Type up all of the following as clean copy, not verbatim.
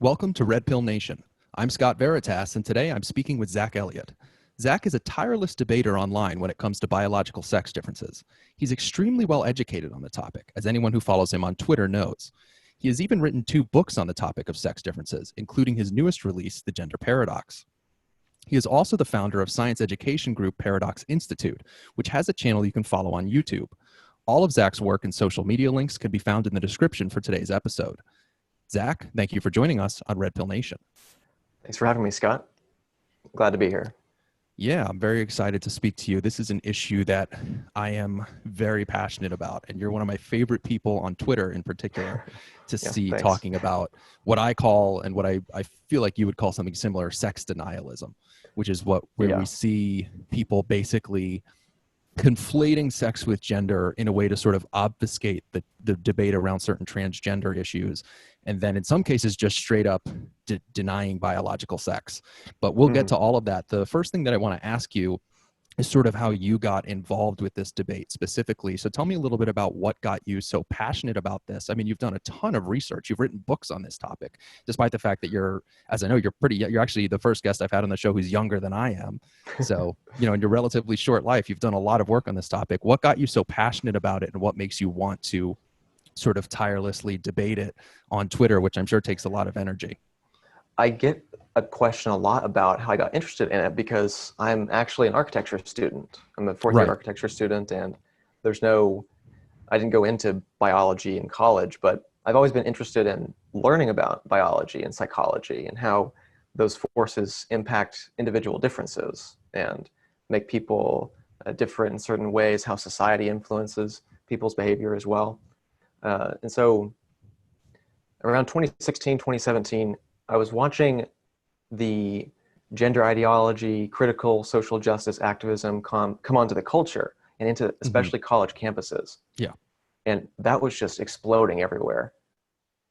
Welcome to Red Pill Nation. I'm Scott Veritas, and today I'm speaking with Zach Elliott. Zach is a tireless debater online when it comes to biological sex differences. He's extremely well educated on the topic, as anyone who follows him on Twitter knows. He has even written 2 books on the topic of sex differences, including his newest release, The Gender Paradox. He is also the founder of science education group Paradox Institute, which has a channel you can follow on YouTube. All of Zach's work and social media links can be found in the description for today's episode. Zach, thank you for joining us on Red Pill Nation. Thanks for having me, Scott. Glad to be here. Yeah, I'm very excited to speak to you. This is an issue that I am very passionate about, and you're one of my favorite people on Twitter in particular to see thanks. talking about what I call, and what I feel like you would call something similar, sex denialism, which is where we see people basically conflating sex with gender in a way to sort of obfuscate the debate around certain transgender issues, and then in some cases just straight up denying biological sex. But we'll get to all of that. The first thing that I want to ask you is sort of how you got involved with this debate specifically. So tell me a little bit about what got you so passionate about this. I mean, you've done a ton of research. You've written books on this topic, despite the fact that you're actually the first guest I've had on the show who's younger than I am. So, in your relatively short life, you've done a lot of work on this topic. What got you so passionate about it, and what makes you want to sort of tirelessly debate it on Twitter, which I'm sure takes a lot of energy? I get a question a lot about how I got interested in it because I'm actually an architecture student. I'm a fourth year architecture student, and I didn't go into biology in college, but I've always been interested in learning about biology and psychology and how those forces impact individual differences and make people different in certain ways, how society influences people's behavior as well. And so around 2016, 2017, I was watching the gender ideology, critical social justice activism come onto the culture and into especially college campuses. Yeah. And that was just exploding everywhere.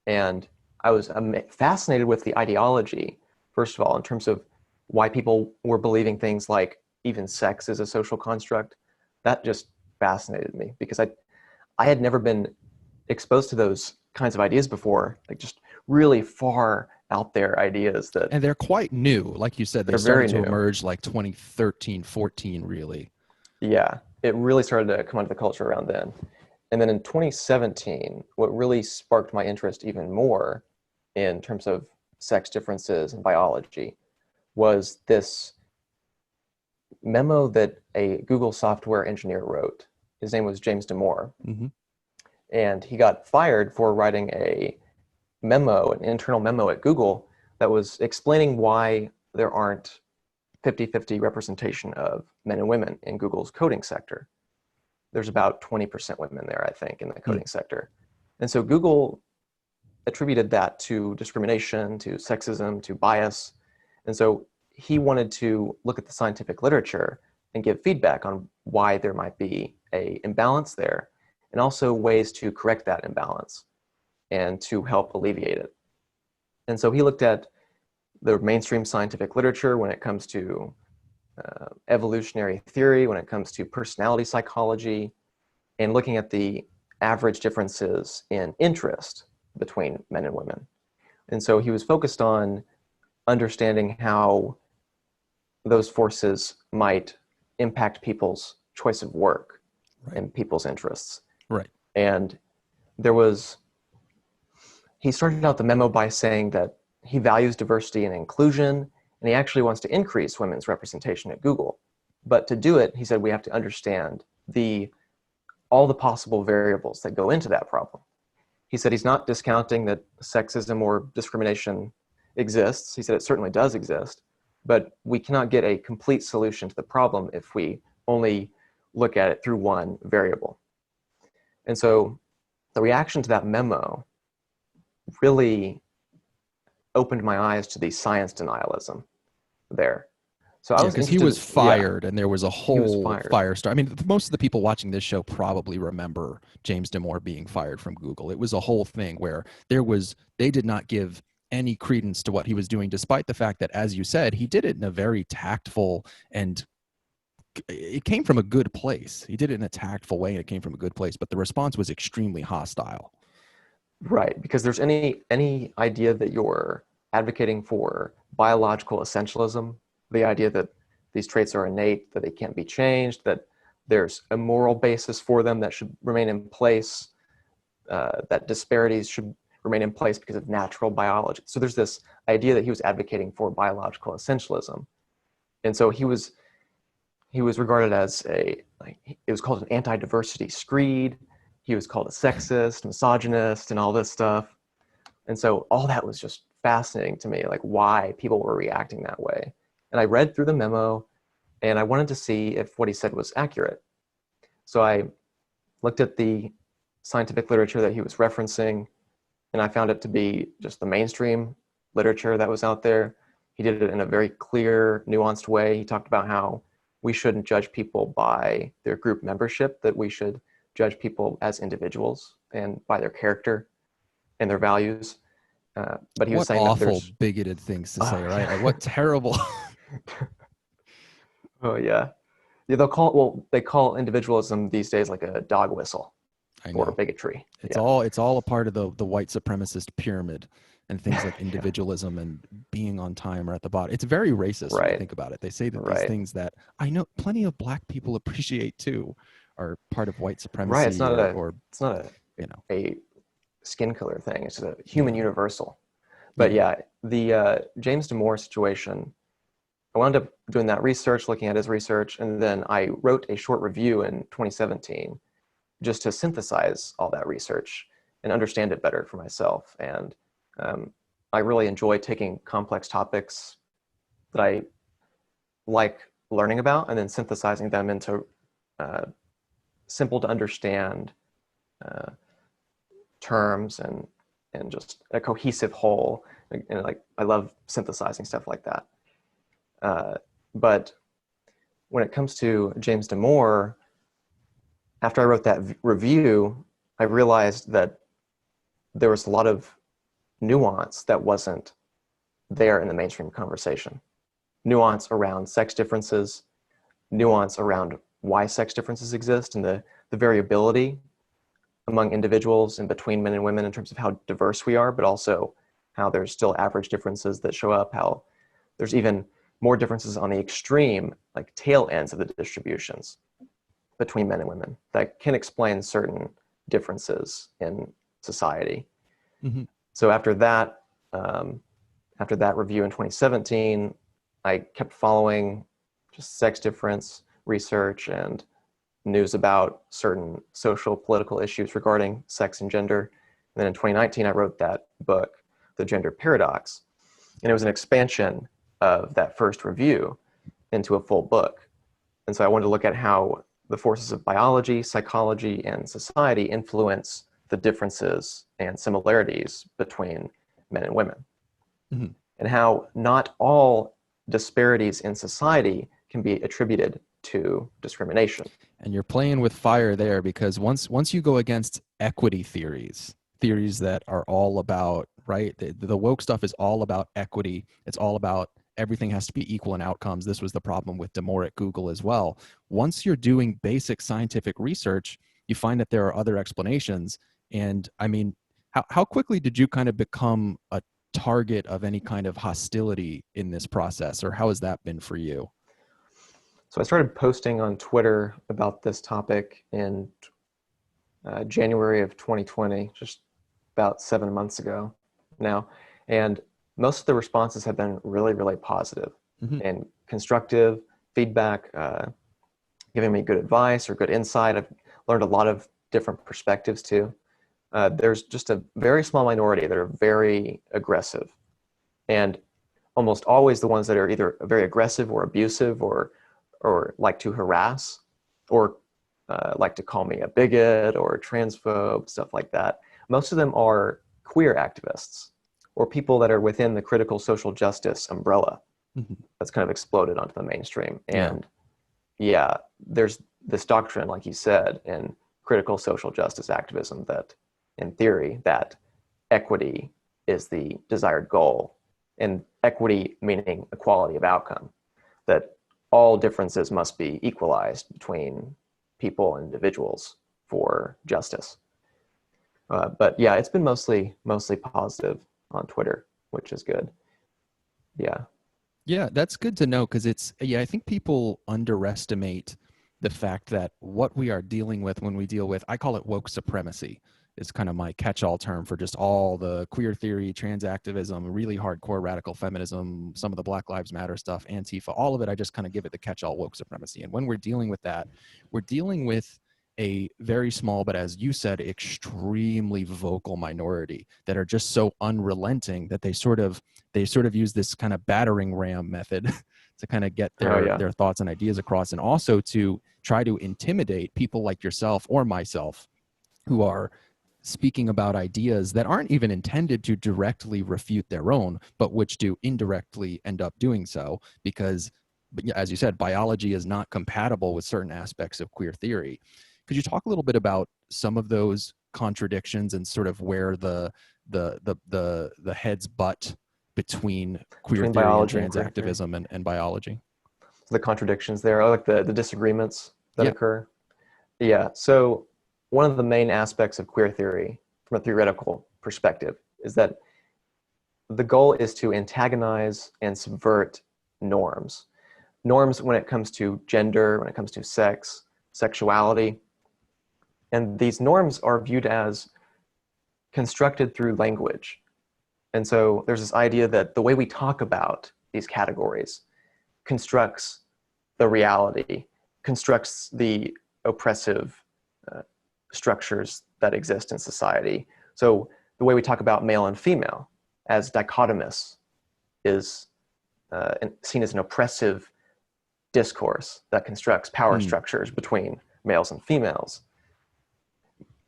And I was fascinated with the ideology, first of all, in terms of why people were believing things like even sex is a social construct. That just fascinated me because I had never been exposed to those kinds of ideas before, like just really far out there ideas and they're quite new. Like you said, they started to emerge like 2013, 14, really. Yeah, it really started to come onto the culture around then. And then in 2017, what really sparked my interest even more in terms of sex differences and biology was this memo that a Google software engineer wrote. His name was James Damore. And he got fired for writing an internal memo at Google that was explaining why there aren't 50-50 representation of men and women in Google's coding sector. There's about 20% women there, I think, in the coding sector. And so Google attributed that to discrimination, to sexism, to bias. And so he wanted to look at the scientific literature and give feedback on why there might be an imbalance there, and also ways to correct that imbalance and to help alleviate it. And so he looked at the mainstream scientific literature when it comes to evolutionary theory, when it comes to personality psychology, and looking at the average differences in interest between men and women. And so he was focused on understanding how those forces might impact people's choice of work and people's interests. Right. And he started out the memo by saying that he values diversity and inclusion, and he actually wants to increase women's representation at Google. But to do it, he said, we have to understand all the possible variables that go into that problem. He said he's not discounting that sexism or discrimination exists. He said it certainly does exist, but we cannot get a complete solution to the problem if we only look at it through one variable. And so the reaction to that memo really opened my eyes to the science denialism there. So I was because he was fired, and there was a whole firestorm. I mean, most of the people watching this show probably remember James Damore being fired from Google. It was a whole thing where they did not give any credence to what he was doing, despite the fact that, as you said, he did it in a very tactful, and it came from a good place. He did it in a tactful way, and it came from a good place, but the response was extremely hostile. Right, because there's any idea that you're advocating for biological essentialism, the idea that these traits are innate, that they can't be changed, that there's a moral basis for them that should remain in place, that disparities should remain in place because of natural biology. So there's this idea that he was advocating for biological essentialism. And so he was regarded as it was called an anti-diversity screed. He was called a sexist, misogynist, and all this stuff. And so all that was just fascinating to me, like why people were reacting that way. And I read through the memo, and I wanted to see if what he said was accurate. So I looked at the scientific literature that he was referencing, and I found it to be just the mainstream literature that was out there. He did it in a very clear, nuanced way. He talked about how we shouldn't judge people by their group membership, that we should judge people as individuals and by their character and their values. But he was saying what that awful bigoted things to say, right? Like, what terrible. Oh yeah. Yeah, they call individualism these days like a dog whistle or bigotry. It's all a part of the white supremacist pyramid, and things like individualism and being on time are at the bottom. It's very racist when you think about it. They say that these things that I know plenty of Black people appreciate too are part of white supremacy. Right. It's not a skin color thing. It's a human universal. But yeah, the James Damore situation, I wound up doing that research, looking at his research, and then I wrote a short review in 2017 just to synthesize all that research and understand it better for myself. And I really enjoy taking complex topics that I like learning about and then synthesizing them into simple to understand terms and just a cohesive whole. And like, I love synthesizing stuff like that. But when it comes to James Damore, after I wrote that review, I realized that there was a lot of nuance that wasn't there in the mainstream conversation. Nuance around sex differences, nuance around why sex differences exist, and the variability among individuals and between men and women in terms of how diverse we are, but also how there's still average differences that show up, how there's even more differences on the extreme, like tail ends of the distributions between men and women that can explain certain differences in society. Mm-hmm. So after that review in 2017, I kept following just sex difference research and news about certain social, political issues regarding sex and gender. And then in 2019, I wrote that book, The Gender Paradox. And it was an expansion of that first review into a full book. And so I wanted to look at how the forces of biology, psychology, and society influence the differences and similarities between men and women. Mm-hmm. And how not all disparities in society can be attributed to discrimination. And you're playing with fire there, because once you go against equity theories that are all about, right, the woke stuff is all about equity. It's all about everything has to be equal in outcomes. This was the problem with Damore at Google as well. Once you're doing basic scientific research, you find that there are other explanations. And I mean, how quickly did you kind of become a target of any kind of hostility in this process, or how has that been for you? So I started posting on Twitter about this topic in January of 2020, just about 7 months ago now. And most of the responses have been really, really positive and constructive feedback, giving me good advice or good insight. I've learned a lot of different perspectives too. There's just a very small minority that are very aggressive, and almost always the ones that are either very aggressive or abusive or like to harass or like to call me a bigot or a transphobe, stuff like that. Most of them are queer activists or people that are within the critical social justice umbrella that's kind of exploded onto the mainstream. And yeah, there's this doctrine, like you said, in critical social justice activism that, in theory, that equity is the desired goal, and equity meaning equality of outcome, that all differences must be equalized between people and individuals for justice. But yeah, it's been mostly positive on Twitter, which is good. Yeah. Yeah, that's good to know because I think people underestimate the fact that what we are dealing with when we deal with, I call it woke supremacy, is kind of my catch-all term for just all the queer theory, trans activism, really hardcore radical feminism, some of the Black Lives Matter stuff, Antifa, all of it. I just kind of give it the catch-all woke supremacy. And when we're dealing with that, we're dealing with a very small, but as you said, extremely vocal minority that are just so unrelenting that they sort of use this kind of battering ram method to kind of get Oh yeah. their thoughts and ideas across, and also to try to intimidate people like yourself or myself who are speaking about ideas that aren't even intended to directly refute their own, but which do indirectly end up doing so because, as you said, biology is not compatible with certain aspects of queer theory. Could you talk a little bit about some of those contradictions and sort of where the heads butt between queer Between theory and biology and trans queer theory. activism and biology? So the contradictions there, or like the disagreements that Yeah. occur. Yeah. So one of the main aspects of queer theory from a theoretical perspective is that the goal is to antagonize and subvert norms. Norms when it comes to gender, when it comes to sex, sexuality. And these norms are viewed as constructed through language. And so there's this idea that the way we talk about these categories constructs the reality, constructs the oppressive structures that exist in society. So the way we talk about male and female as dichotomous is seen as an oppressive discourse that constructs power structures between males and females.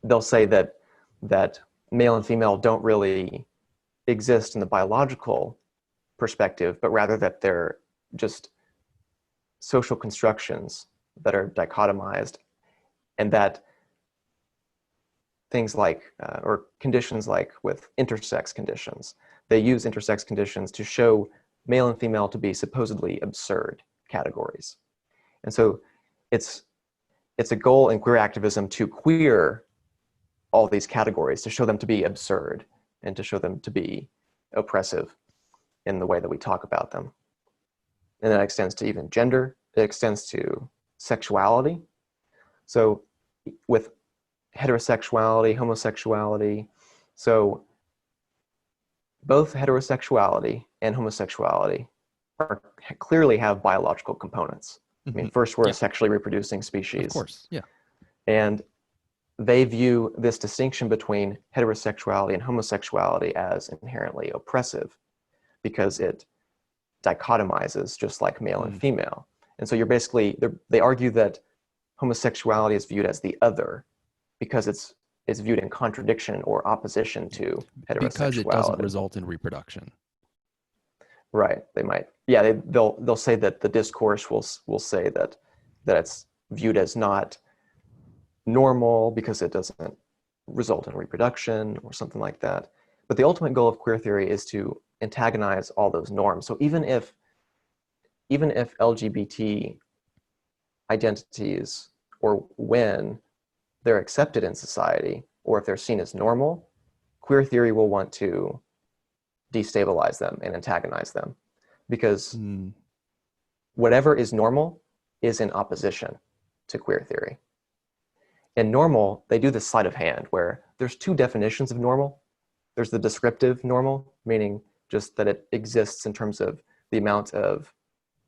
They'll say that male and female don't really exist in the biological perspective, but rather that they're just social constructions that are dichotomized, and that things like, or conditions like with intersex conditions, they use intersex conditions to show male and female to be supposedly absurd categories. And so it's a goal in queer activism to queer all these categories, to show them to be absurd and to show them to be oppressive in the way that we talk about them. And that extends to even gender, it extends to sexuality. So with heterosexuality, homosexuality, so both heterosexuality and homosexuality clearly have biological components. I mean, first, we're a sexually reproducing species. Of course, yeah. And they view this distinction between heterosexuality and homosexuality as inherently oppressive because it dichotomizes just like male and female. And so you're basically, they argue that homosexuality is viewed as the other because it's viewed in contradiction or opposition to heterosexuality. Because it doesn't result in reproduction. Right. They might. Yeah, they'll say that the discourse will say that it's viewed as not normal because it doesn't result in reproduction or something like that. But the ultimate goal of queer theory is to antagonize all those norms. So even if LGBT identities, or when they're accepted in society, or if they're seen as normal, queer theory will want to destabilize them and antagonize them, because whatever is normal is in opposition to queer theory. In normal, they do this sleight of hand where there's two definitions of normal. There's the descriptive normal, meaning just that it exists in terms of the amount of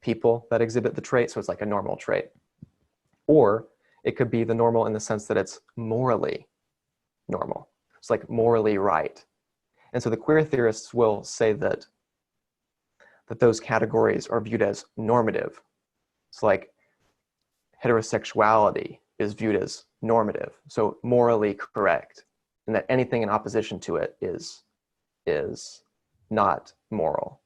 people that exhibit the trait, so it's like a normal trait. Or it could be the normal in the sense that it's morally normal. It's like morally right. And so the queer theorists will say that those categories are viewed as normative. It's like heterosexuality is viewed as normative, so morally correct, and that anything in opposition to it is not moral.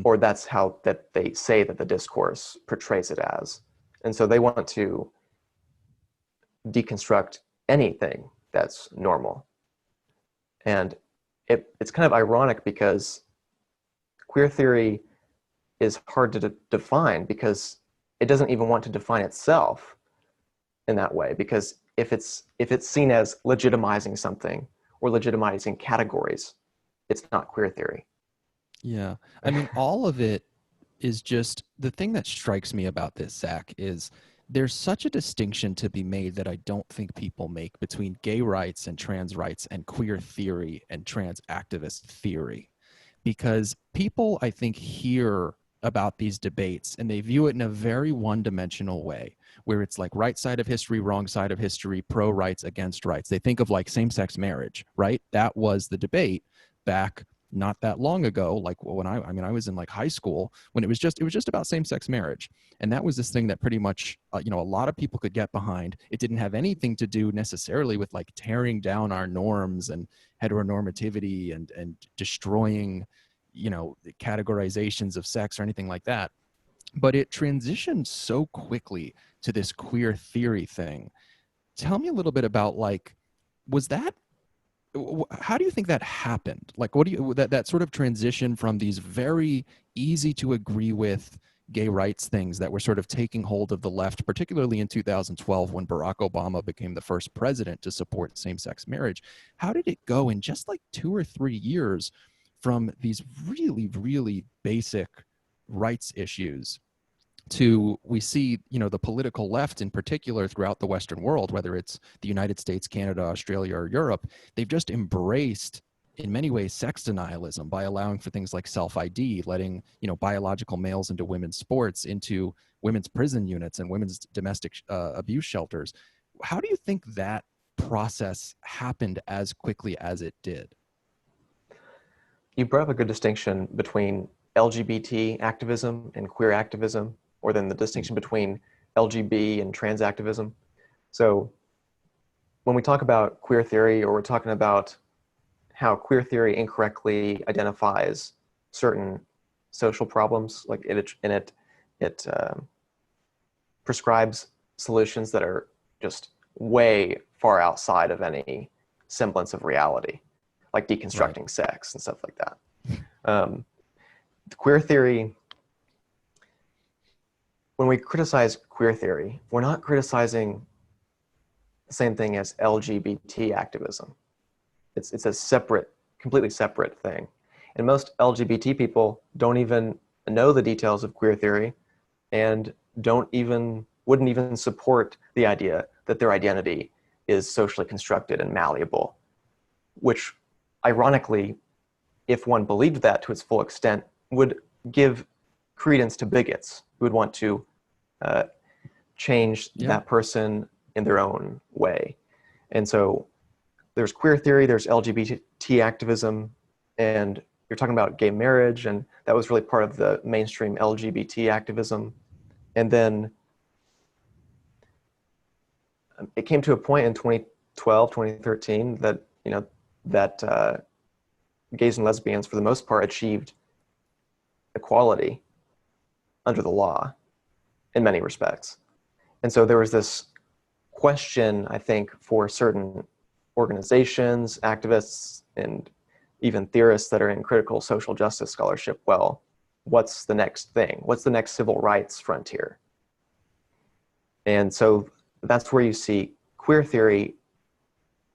Or that's how that they say that the discourse portrays it as. And so they want to deconstruct anything that's normal. And it's kind of ironic because queer theory is hard to define because it doesn't even want to define itself in that way, because if it's seen as legitimizing something or legitimizing categories, it's not queer theory. Yeah. I mean, all of it is just the thing that strikes me about this, Zach, is there's such a distinction to be made that I don't think people make between gay rights and trans rights and queer theory and trans activist theory. Because people, I think, hear about these debates and they view it in a very one-dimensional way, where it's like right side of history, wrong side of history, pro rights, against rights. They think of like same-sex marriage, right? That was the debate back not that long ago, like when I was in like high school, when it was just about same-sex marriage. And that was this thing that pretty much a lot of people could get behind. It didn't have anything to do necessarily with like tearing down our norms and heteronormativity and destroying categorizations of sex or anything like that. But it transitioned so quickly to this queer theory thing. Tell me a little bit about, like, was that, how do you think that happened? Like, what do you, that sort of transition from these very easy to agree with gay rights things that were sort of taking hold of the left, particularly in 2012 when Barack Obama became the first president to support same-sex marriage. How did it go in just like 2 or 3 years from these really, really basic rights issues to, we see, the political left in particular throughout the Western world, whether it's the United States, Canada, Australia, or Europe, they've just embraced, in many ways, sex denialism by allowing for things like self-ID, letting, biological males into women's sports, into women's prison units and women's domestic abuse shelters. How do you think that process happened as quickly as it did? You brought up a good distinction between LGBT activism and queer activism, or then the distinction between LGB and trans activism. So when we talk about queer theory, or we're talking about how queer theory incorrectly identifies certain social problems, like it prescribes solutions that are just way far outside of any semblance of reality, like deconstructing sex and stuff like that. The queer theory, when we criticize queer theory, we're not criticizing the same thing as LGBT activism. It's a separate, completely separate thing. And most LGBT people don't even know the details of queer theory and wouldn't even support the idea that their identity is socially constructed and malleable, which ironically, if one believed that to its full extent, would give credence to bigots who would want to change that person in their own way. And so there's queer theory, there's LGBT activism, and you're talking about gay marriage, and that was really part of the mainstream LGBT activism. And then it came to a point in 2012, 2013 that, that gays and lesbians, for the most part, achieved equality under the law in many respects. And so there was this question, I think, for certain organizations, activists, and even theorists that are in critical social justice scholarship, well, what's the next thing? What's the next civil rights frontier? And so that's where you see queer theory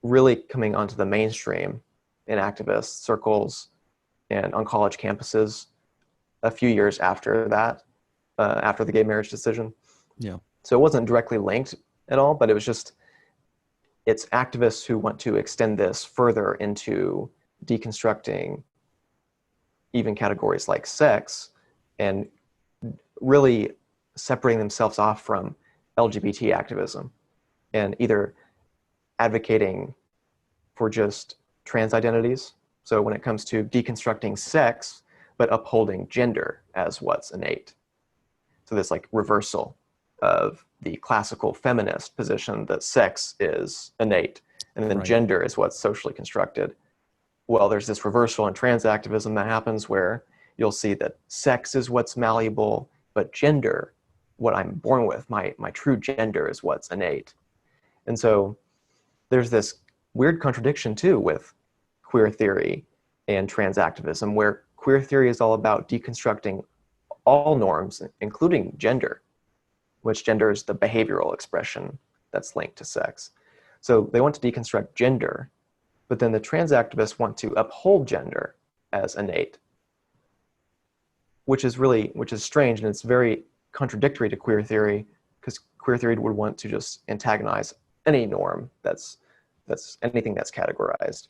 really coming onto the mainstream in activist circles and on college campuses a few years after that, after the gay marriage decision. Yeah. So it wasn't directly linked at all, but it was just, it's activists who want to extend this further into deconstructing even categories like sex and really separating themselves off from LGBT activism and either advocating for just trans identities. So when it comes to deconstructing sex, but upholding gender as what's innate. So this like reversal of the classical feminist position that sex is innate and then gender is what's socially constructed. Well, there's this reversal in trans activism that happens where you'll see that sex is what's malleable, but gender, what I'm born with, my true gender is what's innate. And so there's this weird contradiction too with queer theory and trans activism, where queer theory is all about deconstructing all norms, including gender, which gender is the behavioral expression that's linked to sex. So they want to deconstruct gender, but then the trans activists want to uphold gender as innate. which is strange, and it's very contradictory to queer theory, because queer theory would want to just antagonize any norm that's anything that's categorized.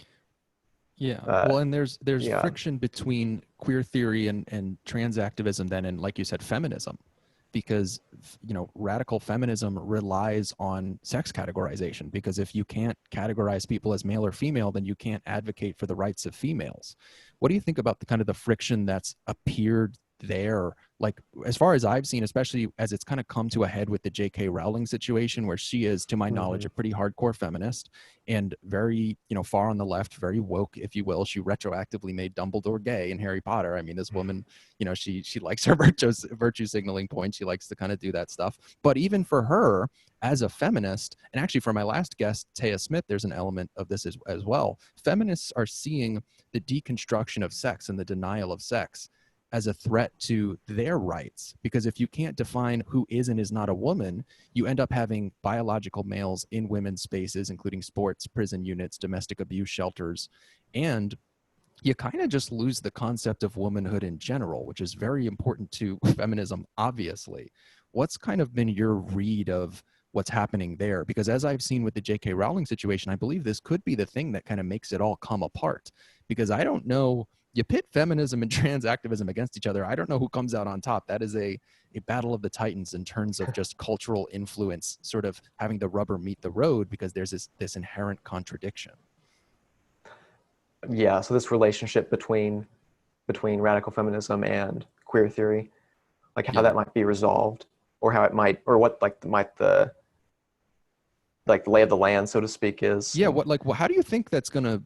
Yeah. Well, and there's yeah. friction between queer theory and trans activism then, and like you said, feminism, because radical feminism relies on sex categorization, because if you can't categorize people as male or female, then you can't advocate for the rights of females. What do you think about the kind of the friction that's appeared there, like as far as I've seen, especially as it's kind of come to a head with the J.K. Rowling situation, where she is, to my knowledge, a pretty hardcore feminist and very, far on the left, very woke, if you will. She retroactively made Dumbledore gay in Harry Potter. I mean, this woman, she likes her virtue signaling point. She likes to kind of do that stuff. But even for her, as a feminist, and actually for my last guest, Taya Smith, there's an element of this as well. Feminists are seeing the deconstruction of sex and the denial of sex as a threat to their rights, because if you can't define who is and is not a woman, you end up having biological males in women's spaces, including sports, prison units, domestic abuse shelters, and you kind of just lose the concept of womanhood in general, which is very important to feminism, obviously. What's kind of been your read of what's happening there? Because as I've seen with the J.K. Rowling situation, I believe this could be the thing that kind of makes it all come apart, because I don't know, you pit feminism and trans activism against each other, I don't know who comes out on top. That is a battle of the titans in terms of just cultural influence, sort of having the rubber meet the road, because there's this inherent contradiction. Yeah, so this relationship between radical feminism and queer theory, like how that might be resolved, or how it might, or what the lay of the land, so to speak, is. Yeah, how do you think that's going to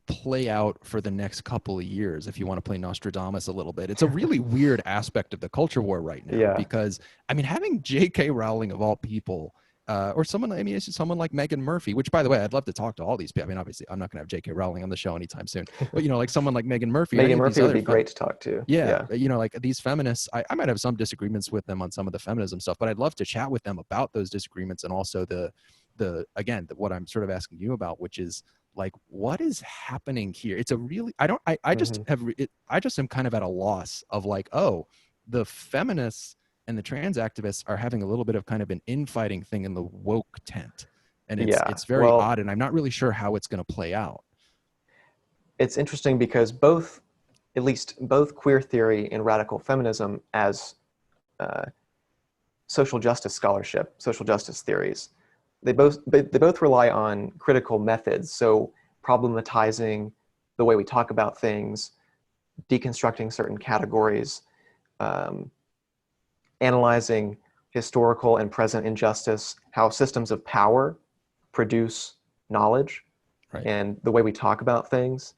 play out for the next couple of years, if you want to play Nostradamus a little bit? It's a really weird aspect of the culture war right now, because I mean, having J.K. Rowling of all people, or someone, I mean, it's just someone like Megan Murphy, which, by the way, I'd love to talk to all these people. I mean, obviously I'm not going to have J.K. Rowling on the show anytime soon, but like someone like Megan Murphy. Megan Murphy would be great to talk to. Yeah. Like these feminists, I might have some disagreements with them on some of the feminism stuff, but I'd love to chat with them about those disagreements, and also what I'm sort of asking you about, which is like, what is happening here? It's a really, I just am kind of at a loss of like, oh, the feminists and the trans activists are having a little bit of kind of an infighting thing in the woke tent. And it's very odd, and I'm not really sure how it's going to play out. It's interesting because at least both queer theory and radical feminism, as social justice scholarship, social justice theories, they both rely on critical methods. So problematizing the way we talk about things, deconstructing certain categories, analyzing historical and present injustice, how systems of power produce knowledge, right, and the way we talk about things.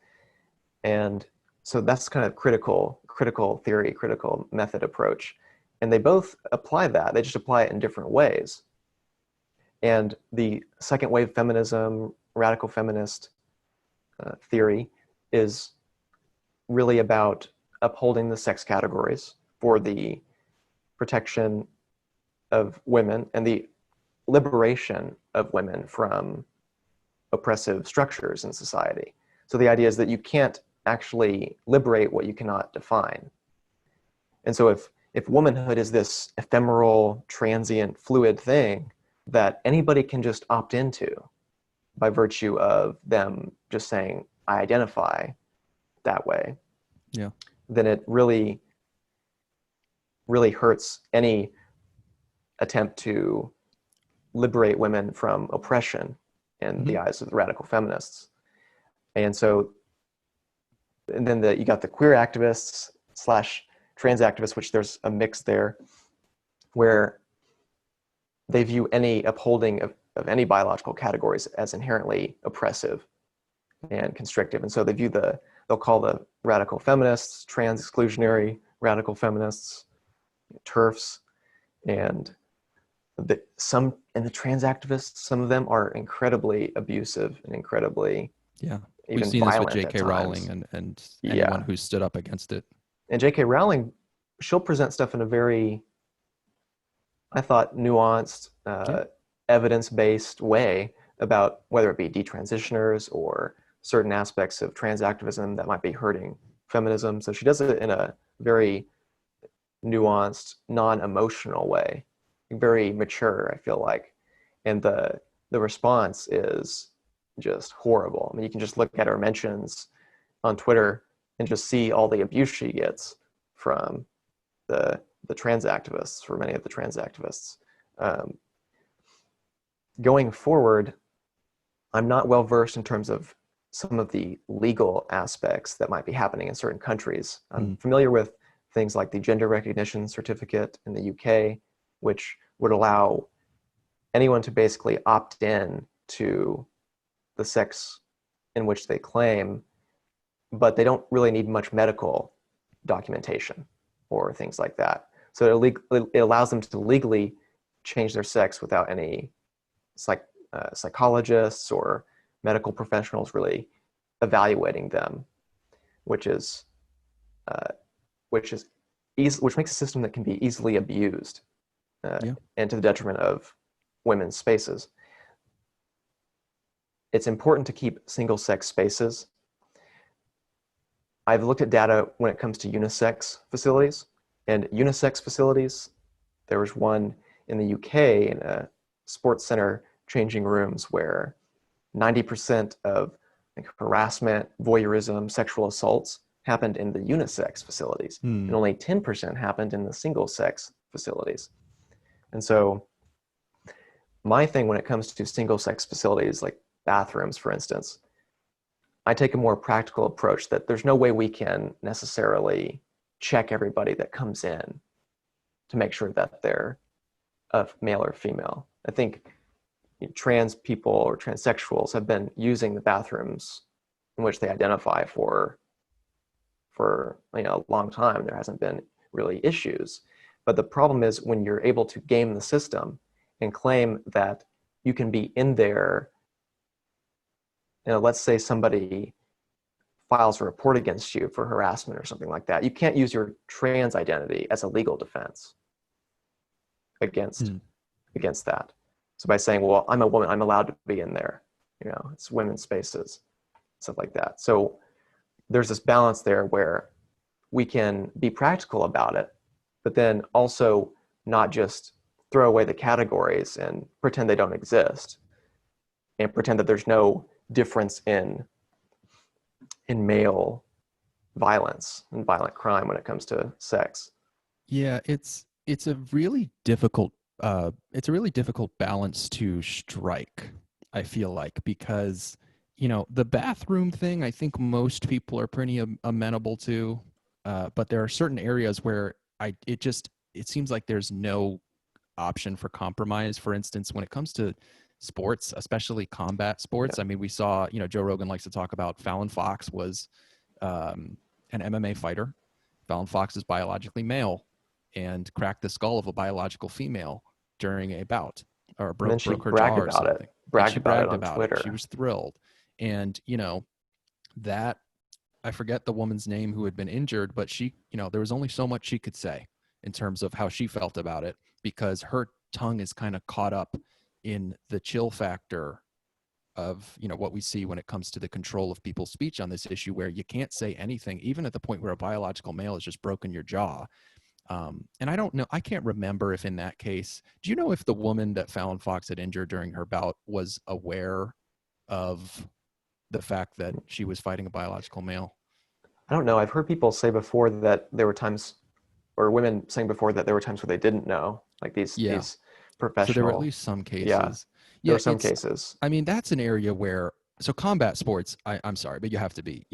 And so that's kind of critical theory, critical method approach. And they both apply that. They just apply it in different ways. And the second wave feminism, radical feminist theory is really about upholding the sex categories for the protection of women and the liberation of women from oppressive structures in society. So the idea is that you can't actually liberate what you cannot define. And so if womanhood is this ephemeral, transient, fluid thing that anybody can just opt into by virtue of them just saying, I identify that way, then it really, really hurts any attempt to liberate women from oppression in the eyes of the radical feminists. And so, and then you got the queer activists / trans activists, which there's a mix there, where they view any upholding of any biological categories as inherently oppressive and constrictive. And so they'll call the radical feminists trans exclusionary radical feminists, TERFs, and the trans activists, some of them are incredibly abusive and incredibly We've seen this with J.K. Rowling and anyone who stood up against it. And J.K. Rowling, she'll present stuff in a very, I thought, nuanced, evidence-based way about whether it be detransitioners or certain aspects of trans activism that might be hurting feminism. So she does it in a very nuanced, non-emotional way, very mature, I feel like. And the response is just horrible. I mean, you can just look at her mentions on Twitter and just see all the abuse she gets from the trans activists, for many of the trans activists. Going forward, I'm not well versed in terms of some of the legal aspects that might be happening in certain countries. I'm familiar with things like the gender recognition certificate in the UK, which would allow anyone to basically opt in to the sex in which they claim, but they don't really need much medical documentation or things like that. So it allows them to legally change their sex without any psychologists or medical professionals really evaluating them, which makes a system that can be easily abused and to the detriment of women's spaces. It's important to keep single-sex spaces. I've looked at data when it comes to unisex facilities, and unisex facilities, there was one in the UK in a sports center changing rooms where 90% of harassment, voyeurism, sexual assaults happened in the unisex facilities, and only 10% happened in the single-sex facilities. And so my thing when it comes to single-sex facilities, like bathrooms, for instance, I take a more practical approach that there's no way we can necessarily check everybody that comes in to make sure that they're a male or female. I think trans people or transsexuals have been using the bathrooms in which they identify for a long time. There hasn't been really issues. But the problem is when you're able to game the system and claim that you can be in there, let's say somebody files a report against you for harassment or something like that. You can't use your trans identity as a legal defense against that. So by saying, well, I'm a woman, I'm allowed to be in there. It's women's spaces, stuff like that. So there's this balance there where we can be practical about it, but then also not just throw away the categories and pretend they don't exist and pretend that there's no difference in male violence and violent crime when it comes to sex. Yeah, it's a really difficult balance to strike, I feel like, because the bathroom thing I think most people are pretty amenable to, but there are certain areas where it seems like there's no option for compromise. For instance, when it comes to sports, especially combat sports. I mean, we saw, Joe Rogan likes to talk about Fallon Fox was an MMA fighter. Fallon Fox is biologically male and cracked the skull of a biological female during a bout, or broke her jaw or something. Bragged about it on Twitter. She was thrilled. And, that, I forget the woman's name who had been injured, but she, there was only so much she could say in terms of how she felt about it, because her tongue is kind of caught up in the chill factor of, what we see when it comes to the control of people's speech on this issue, where you can't say anything, even at the point where a biological male has just broken your jaw. And I don't know, I can't remember if in that case, do you know if the woman that Fallon Fox had injured during her bout was aware of the fact that she was fighting a biological male? I don't know. I've heard people say before that there were times, or women saying before that there were times where they didn't know, like these professional. So there were at least some cases. Yeah, there were some cases. I mean, that's an area where, so combat sports, I'm sorry, but you have to be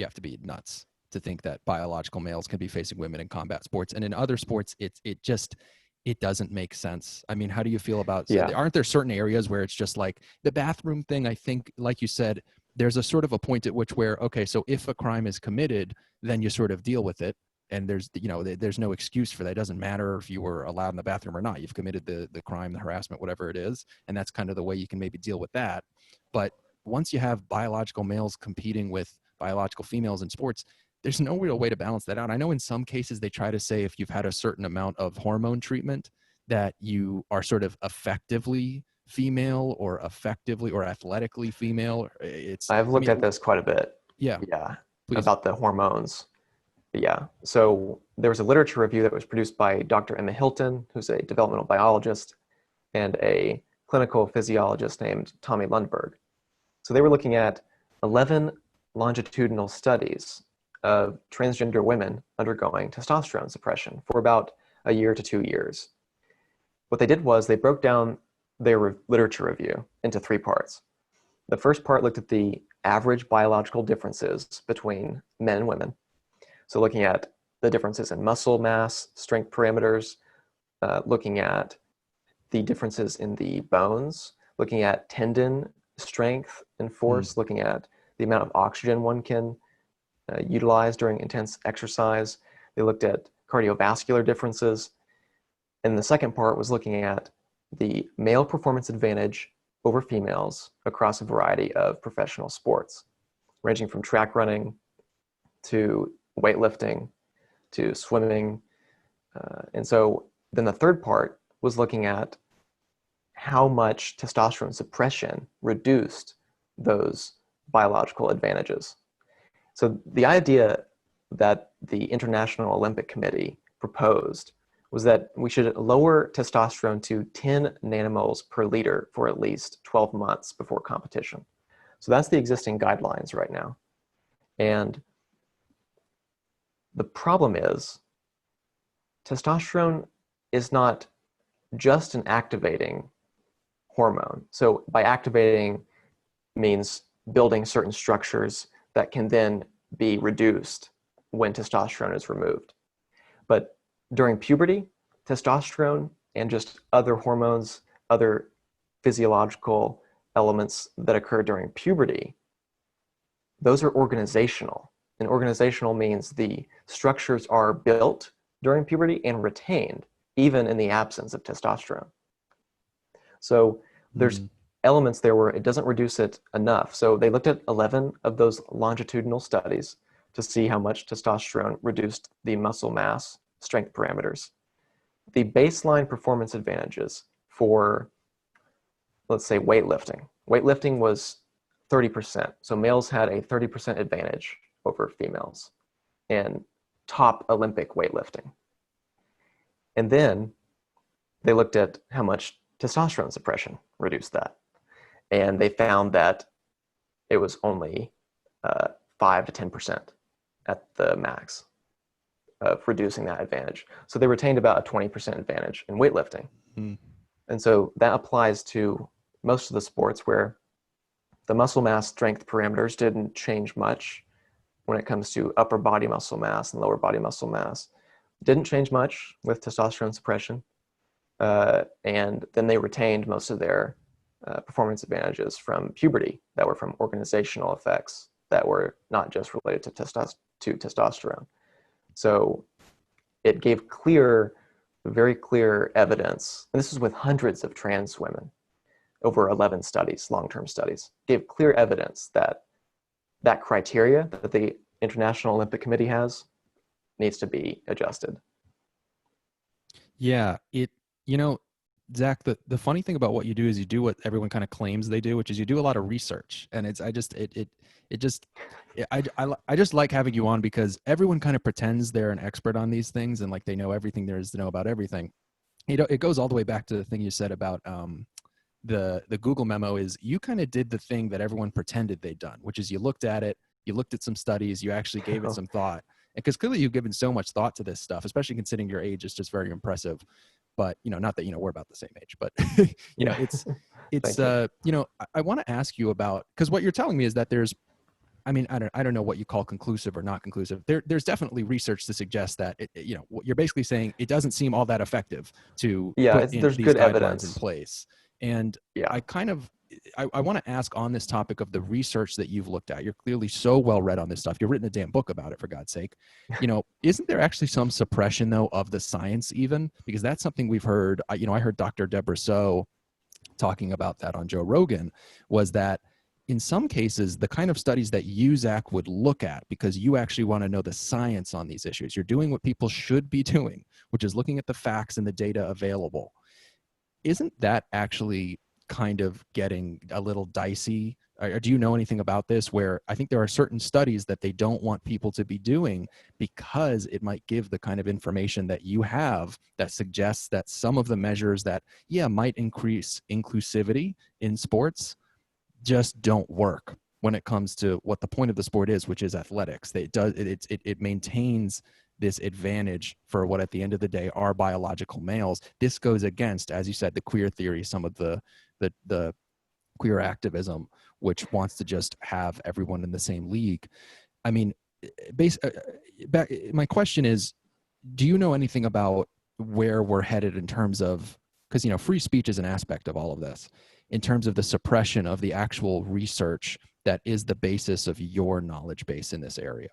nuts to think that biological males can be facing women in combat sports. And in other sports, it doesn't make sense. I mean, how do you feel about, aren't there certain areas where it's just like the bathroom thing? I think, like you said, there's a sort of a point at which where, okay, so if a crime is committed, then you sort of deal with it. And there's no excuse for that. It doesn't matter if you were allowed in the bathroom or not. You've committed the crime, the harassment, whatever it is. And that's kind of the way you can maybe deal with that. But once you have biological males competing with biological females in sports, there's no real way to balance that out. I know in some cases they try to say if you've had a certain amount of hormone treatment that you are sort of effectively female or athletically female. I've looked at this quite a bit. Yeah. Yeah. Please. About the hormones. Yeah. So there was a literature review that was produced by Dr. Emma Hilton, who's a developmental biologist, and a clinical physiologist named Tommy Lundberg. So they were looking at 11 longitudinal studies of transgender women undergoing testosterone suppression for about a year to 2 years. What they did was they broke down their literature review into three parts. The first part looked at the average biological differences between men and women. So looking at the differences in muscle mass, strength parameters, looking at the differences in the bones, looking at tendon strength and force, looking at the amount of oxygen one can utilize during intense exercise. They looked at cardiovascular differences. And the second part was looking at the male performance advantage over females across a variety of professional sports, ranging from track running to weightlifting to swimming. And so then the third part was looking at how much testosterone suppression reduced those biological advantages. So the idea that the International Olympic Committee proposed was that we should lower testosterone to 10 nanomoles per liter for at least 12 months before competition. So that's the existing guidelines right now. And the problem is testosterone is not just an activating hormone. So by activating means building certain structures that can then be reduced when testosterone is removed. But during puberty, testosterone and just other hormones, other physiological elements that occur during puberty, those are organizational. And organizational means the structures are built during puberty and retained, even in the absence of testosterone. So there's elements there where it doesn't reduce it enough. So they looked at 11 of those longitudinal studies to see how much testosterone reduced the muscle mass strength parameters. The baseline performance advantages for, let's say, weightlifting. Weightlifting was 30%. So males had a 30% advantage over females in top Olympic weightlifting. And then they looked at how much testosterone suppression reduced that. And they found that it was only 5 to 10% at the max of reducing that advantage. So they retained about a 20% advantage in weightlifting. And so that applies to most of the sports where the muscle mass strength parameters didn't change much when it comes to upper body muscle mass and lower body muscle mass. Didn't change much with testosterone suppression. And then they retained most of their performance advantages from puberty that were from organizational effects that were not just related to testosterone. So it gave very clear evidence, and this is with hundreds of trans women over 11 studies, long-term studies, gave clear evidence that that criteria that the International Olympic Committee has needs to be adjusted. Yeah, Zach, the funny thing about what you do is you do what everyone kind of claims they do, which is you do a lot of research. And I just like having you on because everyone kind of pretends they're an expert on these things and like they know everything there is to know about everything. It goes all the way back to the thing you said about the Google memo is you kind of did the thing that everyone pretended they'd done, which is you looked at it, you looked at some studies, you actually gave it some thought. Because clearly you've given so much thought to this stuff, especially considering your age is just very impressive. But, not that, we're about the same age, but, I want to ask you about, because what you're telling me is that there's, I don't know what you call conclusive or not conclusive. There's definitely research to suggest that, you're basically saying it doesn't seem all that effective to put there's these good guidelines evidence in place. And yeah. I want to ask on this topic of the research that you've looked at. You're clearly so well read on this stuff. You've written a damn book about it, for God's sake. Isn't there actually some suppression, though, of the science even? Because that's something we've heard. I heard Dr. Deborah So talking about that on Joe Rogan, was that in some cases, the kind of studies that you, Zach, would look at, because you actually want to know the science on these issues, you're doing what people should be doing, which is looking at the facts and the data available. Isn't that actually kind of getting a little dicey do you know anything about this, where I think there are certain studies that they don't want people to be doing because it might give the kind of information that you have that suggests that some of the measures that, might increase inclusivity in sports just don't work when it comes to what the point of the sport is, which is athletics. It maintains this advantage for what at the end of the day are biological males. This goes against, as you said, the queer theory, some of the queer activism, which wants to just have everyone in the same league. I mean, my question is, do you know anything about where we're headed in terms of, because, free speech is an aspect of all of this, in terms of the suppression of the actual research that is the basis of your knowledge base in this area?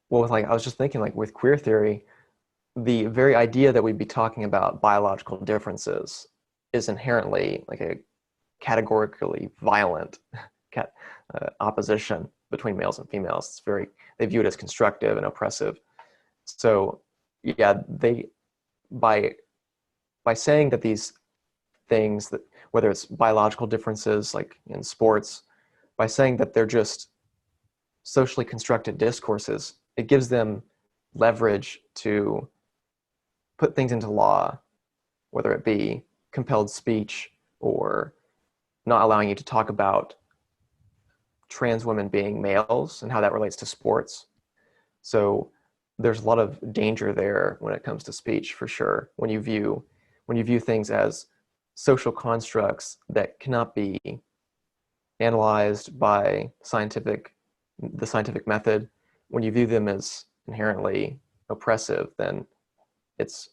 Well, I was just thinking, with queer theory, the very idea that we'd be talking about biological differences is inherently a categorically violent opposition between males and females. They view it as constructive and oppressive. So yeah, by saying that these things, that whether it's biological differences like in sports, by saying that they're just socially constructed discourses, it gives them leverage to put things into law, whether it be compelled speech or not allowing you to talk about trans women being males and how that relates to sports. So there's a lot of danger there when it comes to speech, for sure, when you view things as social constructs that cannot be analyzed by the scientific method. When you view them as inherently oppressive, then it's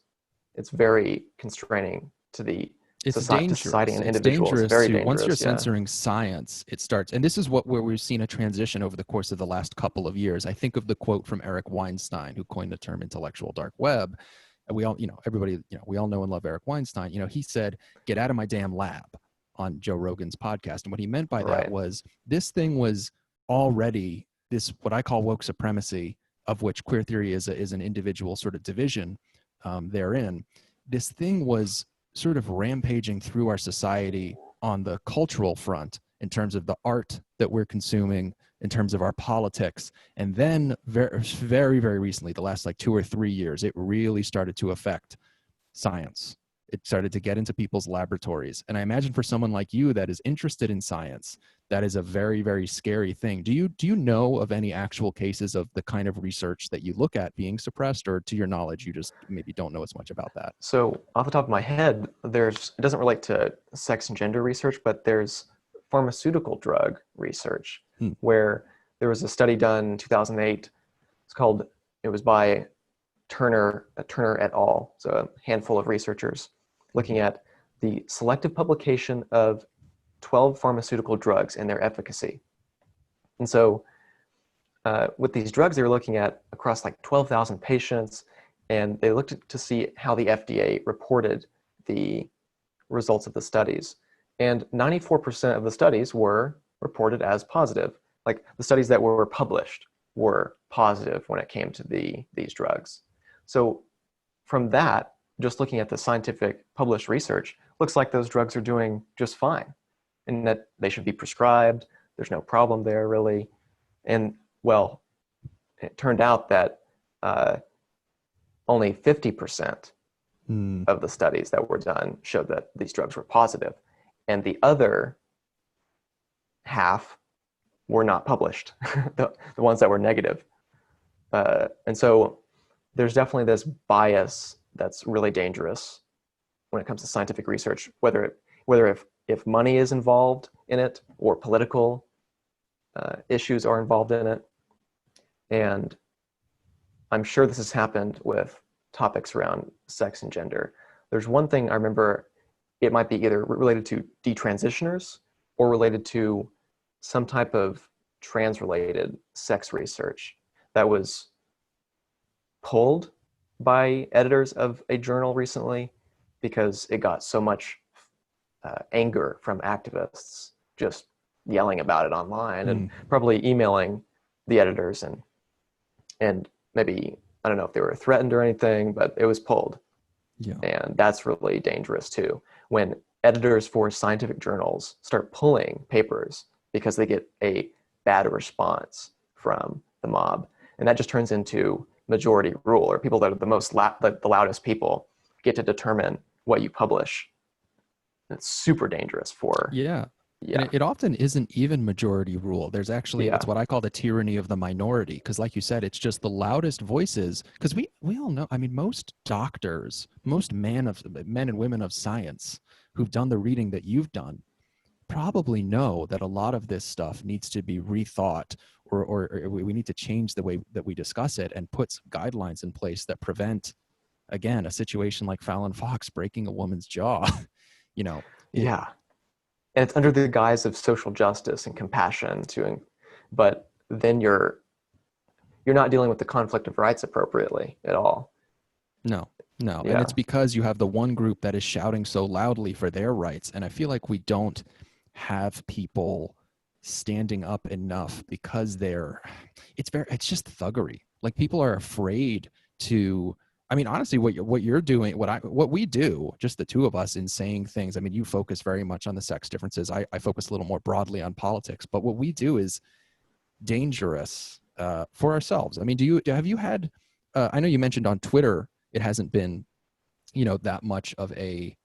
very constraining to the society and individuals. It's very dangerous. Once you're censoring science, it starts, and this is where we've seen a transition over the course of the last couple of years. I think of the quote from Eric Weinstein, who coined the term intellectual dark web. And we all, everybody, we all know and love Eric Weinstein. He said, "Get out of my damn lab," on Joe Rogan's podcast. And what he meant by that was, this thing was already this, what I call woke supremacy, of which queer theory is an individual sort of division therein. This thing was sort of rampaging through our society on the cultural front, in terms of the art that we're consuming, in terms of our politics. And then very, very, very recently, the last 2 or 3 years, it really started to affect science. It started to get into people's laboratories. And I imagine for someone like you that is interested in science, that is a very, very scary thing. Do you know of any actual cases of the kind of research that you look at being suppressed, or to your knowledge, you just maybe don't know as much about that? So off the top of my head, it doesn't relate to sex and gender research, but there's pharmaceutical drug research, where there was a study done in 2008. It was by Turner et al. So a handful of researchers looking at the selective publication of 12 pharmaceutical drugs and their efficacy. And so with these drugs, they were looking at across 12,000 patients, and they looked to see how the FDA reported the results of the studies. And 94% of the studies were reported as positive. The studies that were published were positive when it came to these drugs. So from that, just looking at the scientific published research, looks like those drugs are doing just fine, and that they should be prescribed. There's no problem there, really. And well, it turned out that only 50% of the studies that were done showed that these drugs were positive, and the other half were not published, the ones that were negative. And so there's definitely this bias that's really dangerous when it comes to scientific research, whether if money is involved in it or political issues are involved in it. And I'm sure this has happened with topics around sex and gender. There's one thing I remember, it might be either related to detransitioners or related to some type of trans-related sex research that was pulled by editors of a journal recently because it got so much anger from activists just yelling about it online and probably emailing the editors, and maybe, I don't know if they were threatened or anything, but it was pulled. Yeah. And that's really dangerous too, when editors for scientific journals start pulling papers because they get a bad response from the mob. And that just turns into majority rule, or people that are the loudest people get to determine what you publish. And it's super dangerous for. Yeah. Yeah. And it often isn't even majority rule. There's actually, it's what I call the tyranny of the minority. Because like you said, it's just the loudest voices. Because we all know, I mean, most doctors, most men and women of science who've done the reading that you've done probably know that a lot of this stuff needs to be rethought, or we need to change the way that we discuss it and put some guidelines in place that prevent, again, a situation like Fallon Fox breaking a woman's jaw. You know. Yeah. And it's under the guise of social justice and compassion but then you're not dealing with the conflict of rights appropriately at all. No. Yeah. And it's because you have the one group that is shouting so loudly for their rights. And I feel like we don't have people standing up enough because it's just thuggery. Like, people are afraid to, I mean, honestly, what you're doing, what we do, just the two of us, in saying things. I mean, you focus very much on the sex differences. I focus a little more broadly on politics, but what we do is dangerous for ourselves. I mean, have you had, I know you mentioned on Twitter, it hasn't been, that much of a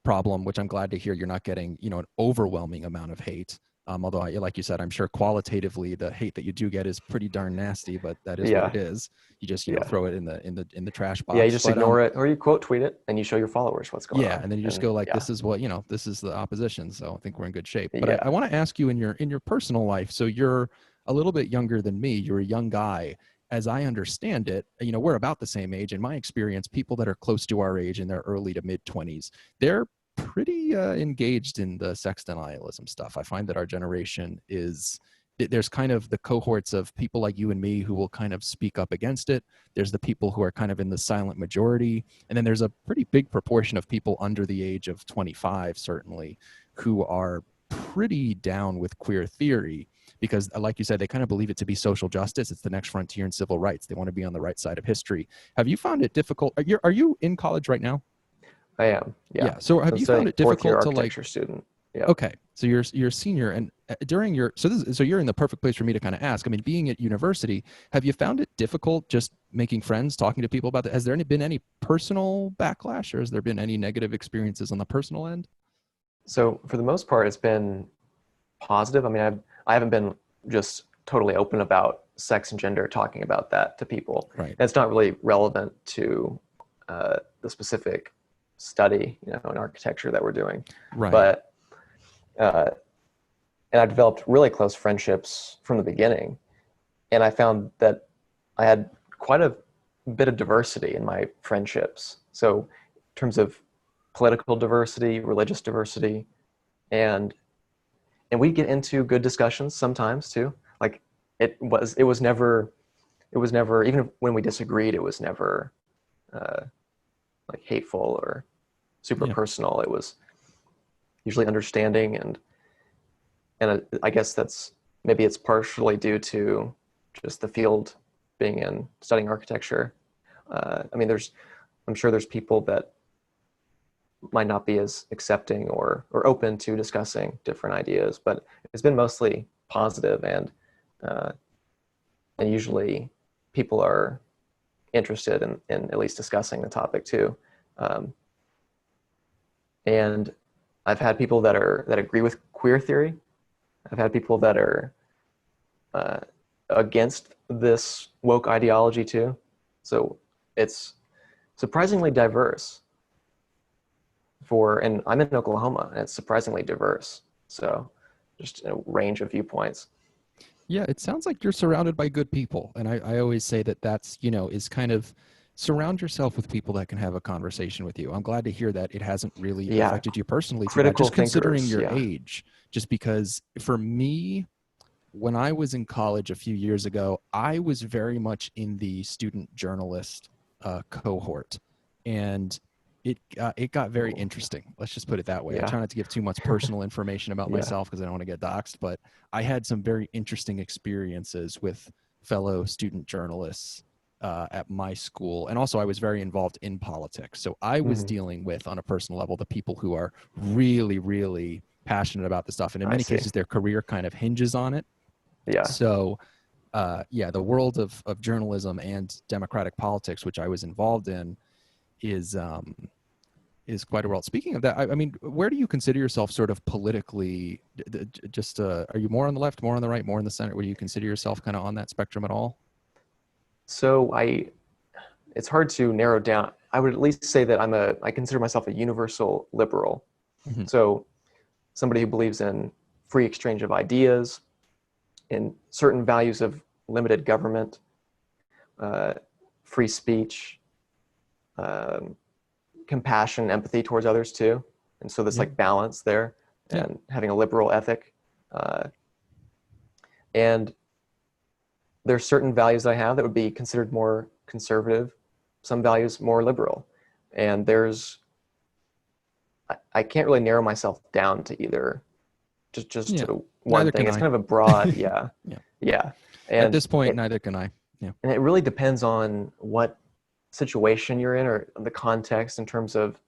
problem, which I'm glad to hear you're not getting, an overwhelming amount of hate. Although, like you said, I'm sure qualitatively the hate that you do get is pretty darn nasty, but that is what it is. You just throw it in the trash box. Yeah, you just ignore it, or you quote tweet it and you show your followers what's going on. Yeah, and then you just go like, this is what, this is the opposition. So I think we're in good shape. But I want to ask you, in your personal life, so you're a little bit younger than me. You're a young guy. As I understand it, we're about the same age. In my experience, people that are close to our age, in their early to mid 20s, they're pretty engaged in the sex denialism stuff. I find that our generation there's kind of the cohorts of people like you and me who will kind of speak up against it. There's the people who are kind of in the silent majority. And then there's a pretty big proportion of people under the age of 25, certainly, who are pretty down with queer theory because, like you said, they kind of believe it to be social justice. It's the next frontier in civil rights. They want to be on the right side of history. Have you found it difficult? Are you in college right now? I am. Yeah. So have you found it difficult to architecture student? Yeah. Okay. So you're a senior, and during your so you're in the perfect place for me to kind of ask. I mean, being at university, have you found it difficult just making friends, talking to people about that? Has there been any personal backlash, or has there been any negative experiences on the personal end? So for the most part, it's been positive. I mean, I haven't been just totally open about sex and gender, talking about that to people. Right. And it's not really relevant to the specific study, in architecture that we're doing. Right. But and I developed really close friendships from the beginning, and I found that I had quite a bit of diversity in my friendships. So in terms of political diversity, religious diversity, and we get into good discussions sometimes too. Like it was never, even when we disagreed, it was never like hateful or super personal. It was usually understanding, and I guess maybe it's partially due to just the field being in studying architecture. I mean, I'm sure there's people that might not be as accepting or open to discussing different ideas, but it's been mostly positive, and usually people are interested in at least discussing the topic too. And I've had people that agree with queer theory. I've had people that are against this woke ideology too. So it's surprisingly diverse. And I'm in Oklahoma, and it's surprisingly diverse. So just a range of viewpoints. Yeah, it sounds like you're surrounded by good people. And I always say that's, is kind of surround yourself with people that can have a conversation with you. I'm glad to hear that it hasn't really affected you personally. Critical just considering thinkers, your age, just because for me, when I was in college a few years ago, I was very much in the student journalist cohort. And it got very interesting. Let's just put it that way. Yeah. I try not to give too much personal information about myself because I don't want to get doxxed, but I had some very interesting experiences with fellow student journalists at my school. And also I was very involved in politics. So I was dealing with, on a personal level, the people who are really, really passionate about the stuff. And in many cases, their career kind of hinges on it. Yeah. So, the world of journalism and democratic politics, which I was involved in, is quite a world. Speaking of that, I mean, where do you consider yourself sort of politically? Are you more on the left, more on the right, more in the center? Would you consider yourself kind of on that spectrum at all? So it's hard to narrow down. I would at least say that I consider myself a universal liberal. Mm-hmm. So somebody who believes in free exchange of ideas, in certain values of limited government, free speech, compassion, empathy towards others too. And so there's like balance there, and having a liberal ethic. And there's certain values I have that would be considered more conservative, some values more liberal. And I can't really narrow myself down to either, just to one neither thing. It's I. kind of a broad, yeah. And at this point, neither can I. Yeah. And it really depends on what situation you're in or the context, in terms of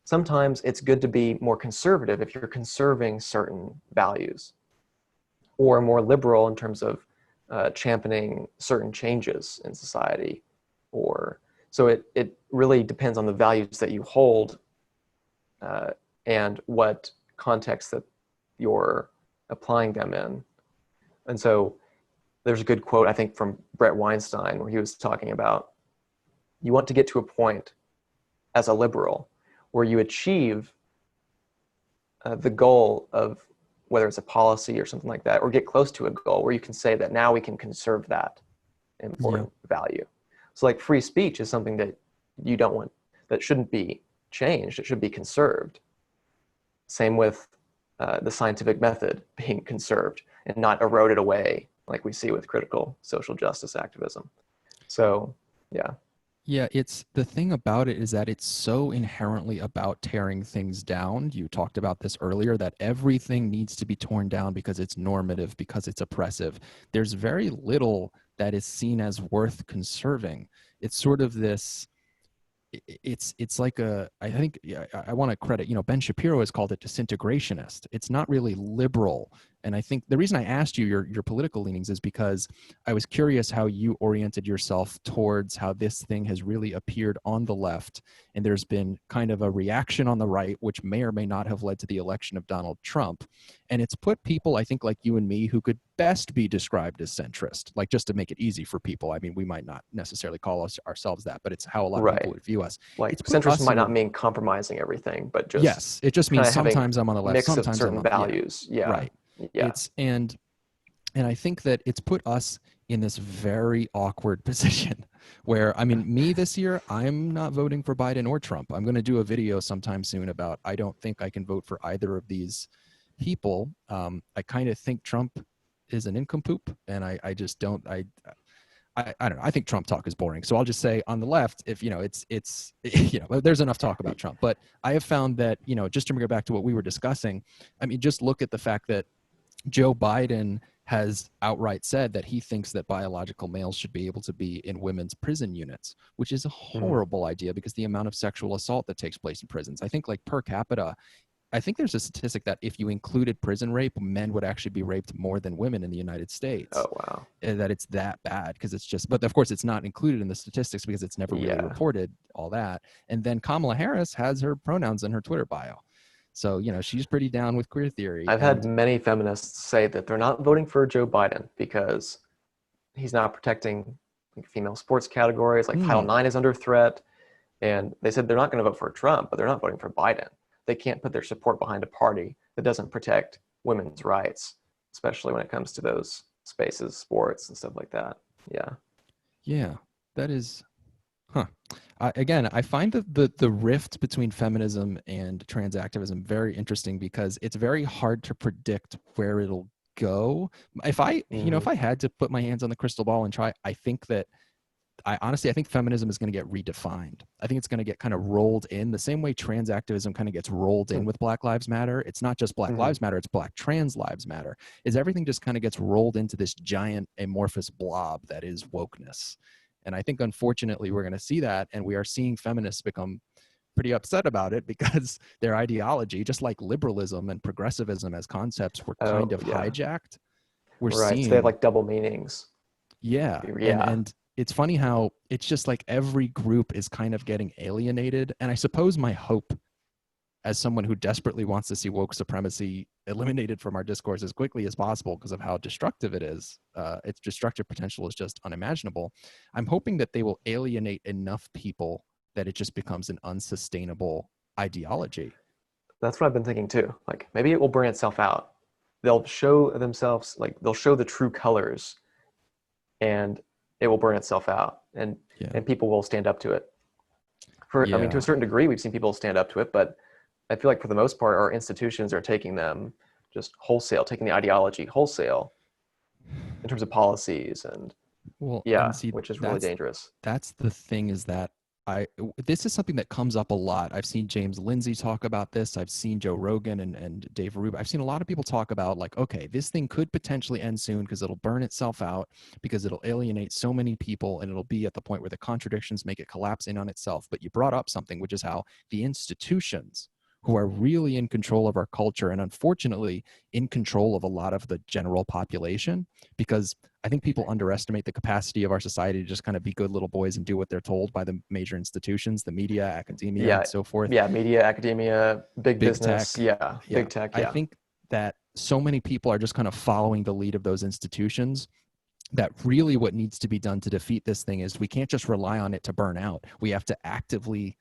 sometimes it's good to be more conservative if you're conserving certain values, or more liberal in terms of championing certain changes in society. So it really depends on the values that you hold and what context that you're applying them in. And so there's a good quote, I think, from Brett Weinstein, where he was talking about, you want to get to a point as a liberal where you achieve the goal of, whether it's a policy or something like that, or get close to a goal where you can say that now we can conserve that important value. So like free speech is something that you don't want, that shouldn't be changed. It should be conserved. Same with the scientific method being conserved and not eroded away like we see with critical social justice activism. So, yeah. Yeah, it's the thing about it is that it's so inherently about tearing things down. You talked about this earlier, that everything needs to be torn down because it's normative, because it's oppressive. There's very little that is seen as worth conserving. It's sort of this, it's like I think I want to credit, Ben Shapiro has called it disintegrationist. It's not really liberal. And I think the reason I asked you your political leanings is because I was curious how you oriented yourself towards how this thing has really appeared on the left. And there's been kind of a reaction on the right, which may or may not have led to the election of Donald Trump. And it's put people, I think, like you and me, who could best be described as centrist, like just to make it easy for people. I mean, we might not necessarily call ourselves that, but it's how a lot of people would view us. Like centrist might not mean compromising everything, but just, yes, it just means sometimes I'm on the left, mix sometimes of certain I'm on values. Yeah. Right. Yeah. And I think that it's put us in this very awkward position where, I mean, me this year, I'm not voting for Biden or Trump. I'm going to do a video sometime soon about, I don't think I can vote for either of these people. I kind of think Trump is an nincompoop, and I just don't, I don't know. I think Trump talk is boring. So I'll just say on the left, if, it's there's enough talk about Trump, but I have found that, just to bring it back to what we were discussing, I mean, just look at the fact that Joe Biden has outright said that he thinks that biological males should be able to be in women's prison units, which is a horrible idea because the amount of sexual assault that takes place in prisons, I think, like per capita, I think there's a statistic that if you included prison rape, men would actually be raped more than women in the United States. Oh, wow. That it's that bad because it's just, but of course it's not included in the statistics because it's never really reported, all that. And then Kamala Harris has her pronouns in her Twitter bio. So, she's pretty down with queer theory. I've had many feminists say that they're not voting for Joe Biden because he's not protecting female sports categories, like Title IX is under threat. And they said they're not going to vote for Trump, but they're not voting for Biden. They can't put their support behind a party that doesn't protect women's rights, especially when it comes to those spaces, sports and stuff like that. Yeah. Yeah, that is... Again, I find the rift between feminism and trans activism very interesting because it's very hard to predict where it'll go. If I had to put my hands on the crystal ball and try, I think feminism is going to get redefined. I think it's going to get kind of rolled in the same way trans activism kind of gets rolled in with Black Lives Matter. It's not just Black Lives Matter, it's Black Trans Lives Matter. Everything just kind of gets rolled into this giant amorphous blob that is wokeness. And I think, unfortunately, we're going to see that. And we are seeing feminists become pretty upset about it because their ideology, just like liberalism and progressivism as concepts, were kind of hijacked. We're right. seeing, so they have like double meanings. Yeah. And it's funny how it's just like every group is kind of getting alienated. And I suppose my hope, as someone who desperately wants to see woke supremacy eliminated from our discourse as quickly as possible because of how destructive it is, its destructive potential is just unimaginable. I'm hoping that they will alienate enough people that it just becomes an unsustainable ideology. That's what I've been thinking too. Like maybe it will burn itself out. They'll show themselves, like they'll show the true colors, and it will burn itself out, and people will stand up to it. I mean, to a certain degree, we've seen people stand up to it, but I feel like for the most part, our institutions are taking them just wholesale, taking the ideology wholesale in terms of policies and which is really dangerous. That's the thing, is that this is something that comes up a lot. I've seen James Lindsay talk about this. I've seen Joe Rogan and Dave Rubin. I've seen a lot of people talk about like, okay, this thing could potentially end soon because it'll burn itself out, because it'll alienate so many people, and it'll be at the point where the contradictions make it collapse in on itself. But you brought up something, which is how the institutions, who are really in control of our culture and unfortunately in control of a lot of the general population, because I think people underestimate the capacity of our society to just kind of be good little boys and do what they're told by the major institutions, the media, academia, and so forth. Yeah, media, academia, big business. Tech. Big tech. I think that so many people are just kind of following the lead of those institutions, that really what needs to be done to defeat this thing is we can't just rely on it to burn out. We have to actively,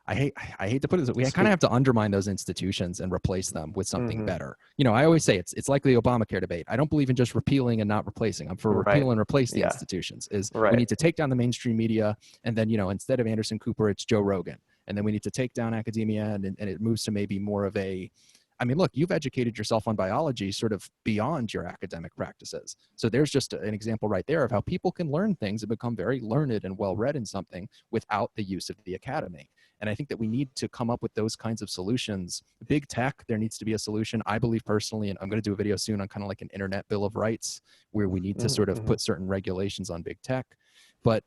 I hate to put it this way, we kind of have to undermine those institutions and replace them with something better. You know, I always say it's like the Obamacare debate. I don't believe in just repealing and not replacing. I'm for repeal and replace the institutions. We need to take down the mainstream media, and then, you know, instead of Anderson Cooper, it's Joe Rogan. And then we need to take down academia, and it moves to maybe more of a, I mean, look, you've educated yourself on biology sort of beyond your academic practices. So there's just an example right there of how people can learn things and become very learned and well-read in something without the use of the academy. And I think that we need to come up with those kinds of solutions. Big tech, there needs to be a solution. I believe personally, and I'm going to do a video soon on kind of like an internet bill of rights, where we need to sort of put certain regulations on big tech. But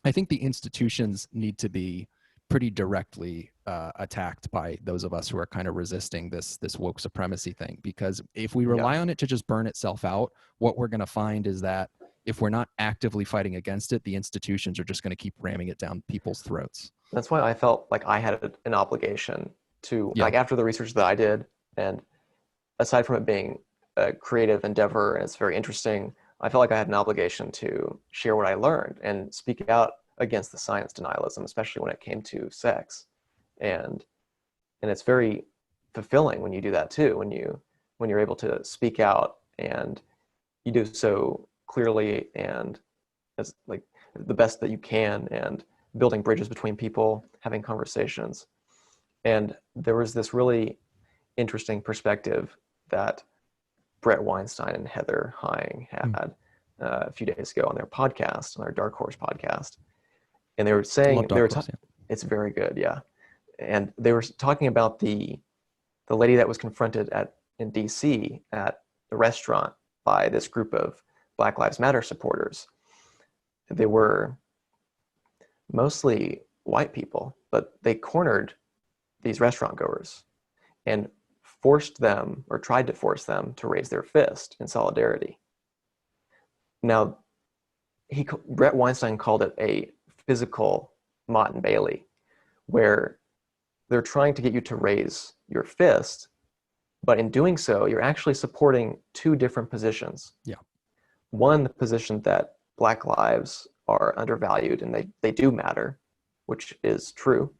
I think the institutions need to be pretty directly attacked by those of us who are kind of resisting this woke supremacy thing. Because if we rely on it to just burn itself out, what we're going to find is that if we're not actively fighting against it, the institutions are just going to keep ramming it down people's throats. That's why I felt like I had an obligation to, like after the research that I did, and aside from it being a creative endeavor and it's very interesting, I felt like I had an obligation to share what I learned and speak out against the science denialism, especially when it came to sex. And it's very fulfilling when you do that too, when you're able to speak out, and you do so clearly and as like the best that you can, and building bridges between people, having conversations. And there was this really interesting perspective that Brett Weinstein and Heather Heying had a few days ago on their podcast, on their Dark Horse podcast. And they were saying, it's very good, yeah. And they were talking about the lady that was confronted in DC at the restaurant by this group of Black Lives Matter supporters. They were mostly white people, but they cornered these restaurant goers and forced them, or tried to force them, to raise their fist in solidarity. Now, Brett Weinstein called it a physical Motte and Bailey, where they're trying to get you to raise your fist, but in doing so, you're actually supporting two different positions. Yeah. One, the position that Black lives are undervalued and they do matter, which is true.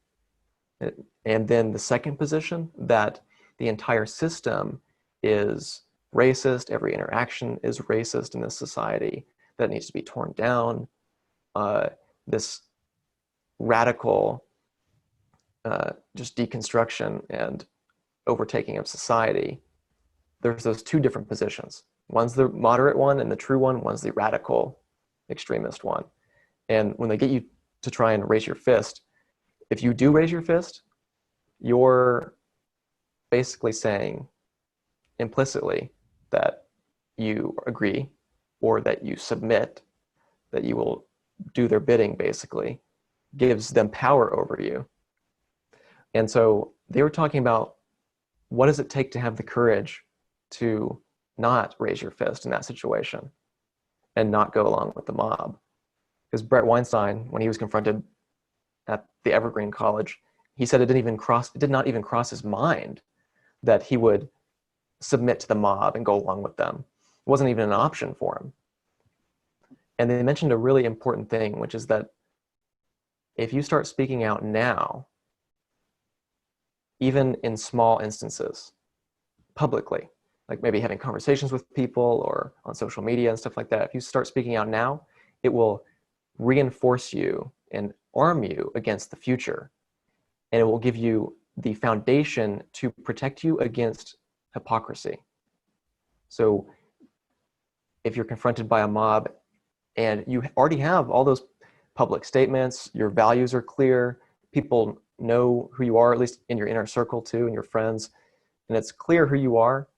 And then the second position, that the entire system is racist, every interaction is racist in this society, that needs to be torn down. This radical just deconstruction and overtaking of society. There's those two different positions. One's the moderate one and the true one, one's the radical extremist one. And when they get you to try and raise your fist, if you do raise your fist, you're basically saying implicitly that you agree, or that you submit, that you will do their bidding, basically, gives them power over you. And so they were talking about, what does it take to have the courage to not raise your fist in that situation and not go along with the mob? Because Brett Weinstein, when he was confronted at the Evergreen College, he said it did not even cross his mind that he would submit to the mob and go along with them. It wasn't even an option for him. And they mentioned a really important thing, which is that if you start speaking out now, even in small instances, publicly, like maybe having conversations with people or on social media and stuff like that, if you start speaking out now, it will reinforce you and arm you against the future. And it will give you the foundation to protect you against hypocrisy. So if you're confronted by a mob and you already have all those public statements, your values are clear, people know who you are, at least in your inner circle too, and your friends, and it's clear who you are,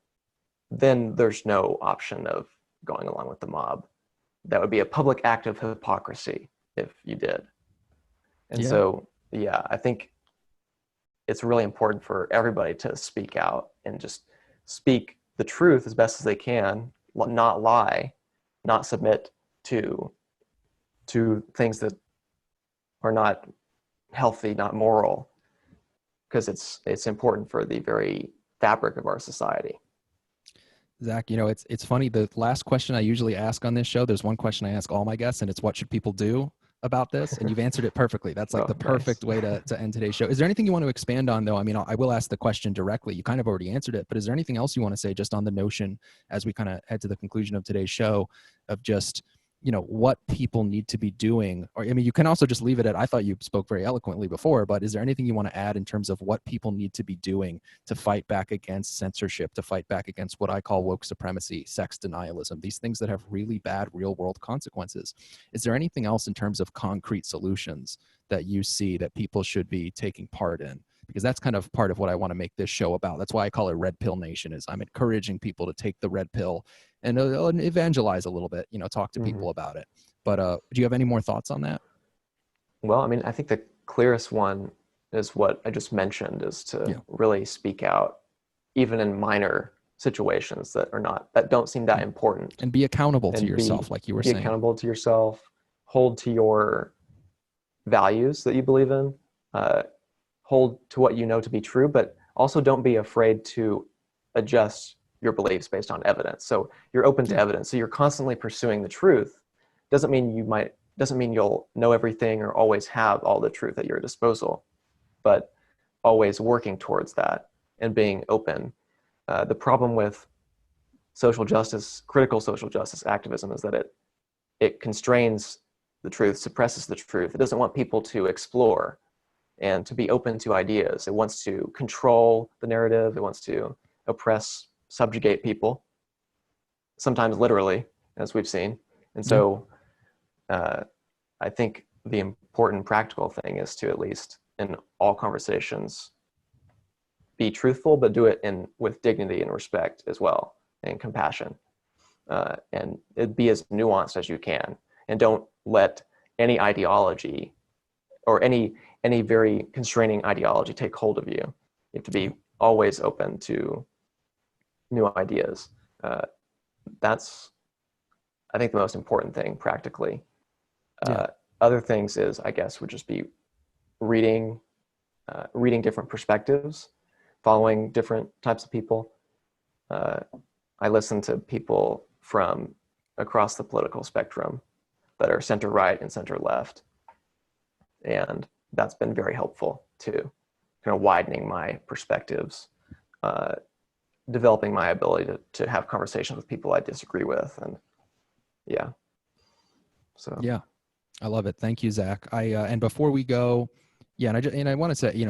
then there's no option of going along with the mob. That would be a public act of hypocrisy if you did. And so, I think it's really important for everybody to speak out and just speak the truth as best as they can, not lie, not submit to things that are not healthy, not moral, because it's important for the very fabric of our society. Zach, it's funny. The last question I usually ask on this show, there's one question I ask all my guests, and it's, what should people do about this? And you've answered it perfectly. That's like the perfect way to end today's show. Is there anything you want to expand on, though? I mean, I will ask the question directly. You kind of already answered it, but is there anything else you want to say just on the notion, as we kind of head to the conclusion of today's show, of just, what people need to be doing? Or, I mean, you can also just leave it at, I thought you spoke very eloquently before, but is there anything you want to add in terms of what people need to be doing to fight back against censorship, to fight back against what I call woke supremacy, sex denialism, these things that have really bad real world consequences? Is there anything else in terms of concrete solutions that you see that people should be taking part in? Because that's kind of part of what I want to make this show about. That's why I call it Red Pill Nation, is I'm encouraging people to take the red pill and evangelize a little bit, talk to people about it. But do you have any more thoughts on that? Well, I mean, I think the clearest one is what I just mentioned, is to really speak out, even in minor situations that don't seem that important. And be accountable to yourself, like you were saying. Be accountable to yourself, hold to your values that you believe in, hold to what you know to be true, but also don't be afraid to adjust your beliefs based on evidence. So you're open to evidence. So you're constantly pursuing the truth. Doesn't mean you'll know everything or always have all the truth at your disposal, but always working towards that and being open. The problem with critical social justice activism, is that it constrains the truth, suppresses the truth. It doesn't want people to explore and to be open to ideas. It wants to control the narrative. It wants to oppress, subjugate people, sometimes literally, as we've seen. And so I think the important practical thing is to, at least in all conversations, be truthful, but do it with dignity and respect as well, and compassion. And be as nuanced as you can. And don't let any ideology or any very constraining ideology take hold of you. You have to be always open to new ideas. That's, I think, the most important thing practically. Other things is, I guess, would just be reading different perspectives, following different types of people. I listen to people from across the political spectrum that are center right and center left. And that's been very helpful too, kind of widening my perspectives, developing my ability to have conversations with people I disagree with. And I love it. Thank you, Zach. And before we go, and I want to say,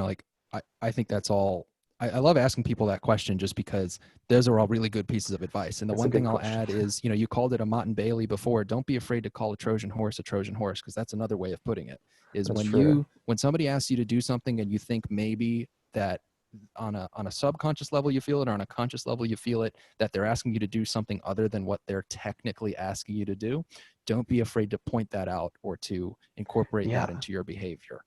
I think that's all. I love asking people that question, just because those are all really good pieces of advice. And the one thing I'll add is, you called it a Mott and Bailey before. Don't be afraid to call a Trojan horse, because that's another way of putting it. Is when somebody asks you to do something and you think maybe that on a subconscious level you feel it, or on a conscious level you feel it, that they're asking you to do something other than what they're technically asking you to do, don't be afraid to point that out or to incorporate that into your behavior.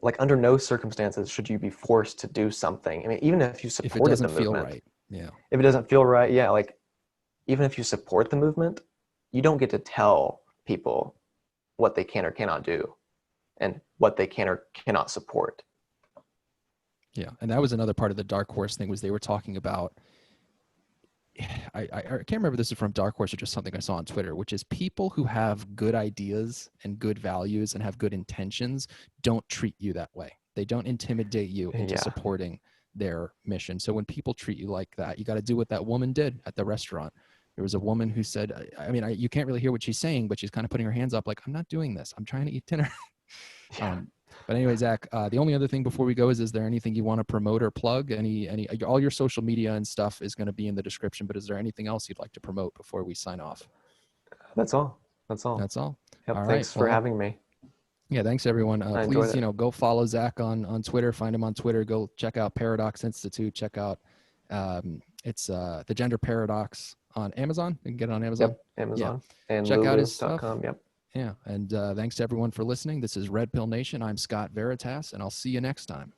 Like, under no circumstances should you be forced to do something. I mean, even if you supported the movement, feel right. Yeah. If it doesn't feel right, yeah, like, even if you support the movement, you don't get to tell people what they can or cannot do and what they can or cannot support. Yeah, and that was another part of the Dark Horse thing, was they were talking about, I can't remember if this is from Dark Horse or just something I saw on Twitter, which is people who have good ideas and good values and have good intentions don't treat you that way. They don't intimidate you into supporting their mission. So when people treat you like that, you got to do what that woman did at the restaurant. There was a woman who said, I mean, you can't really hear what she's saying, but she's kind of putting her hands up like, I'm not doing this. I'm trying to eat dinner. But anyway, Zach, the only other thing before we go is there anything you want to promote or plug? All your social media and stuff is going to be in the description, but is there anything else you'd like to promote before we sign off? That's all. That's all. Yep, all thanks right. for having me. Yeah, thanks everyone. Please, go follow Zach on Twitter. Find him on Twitter. Go check out Paradox Institute. Check out it's the Gender Paradox on Amazon. You can get it on Amazon. Yep, Amazon. Yeah. And check out his stuff. Yep. Yeah, and thanks to everyone for listening. This is Red Pill Nation. I'm Scott Veritas, and I'll see you next time.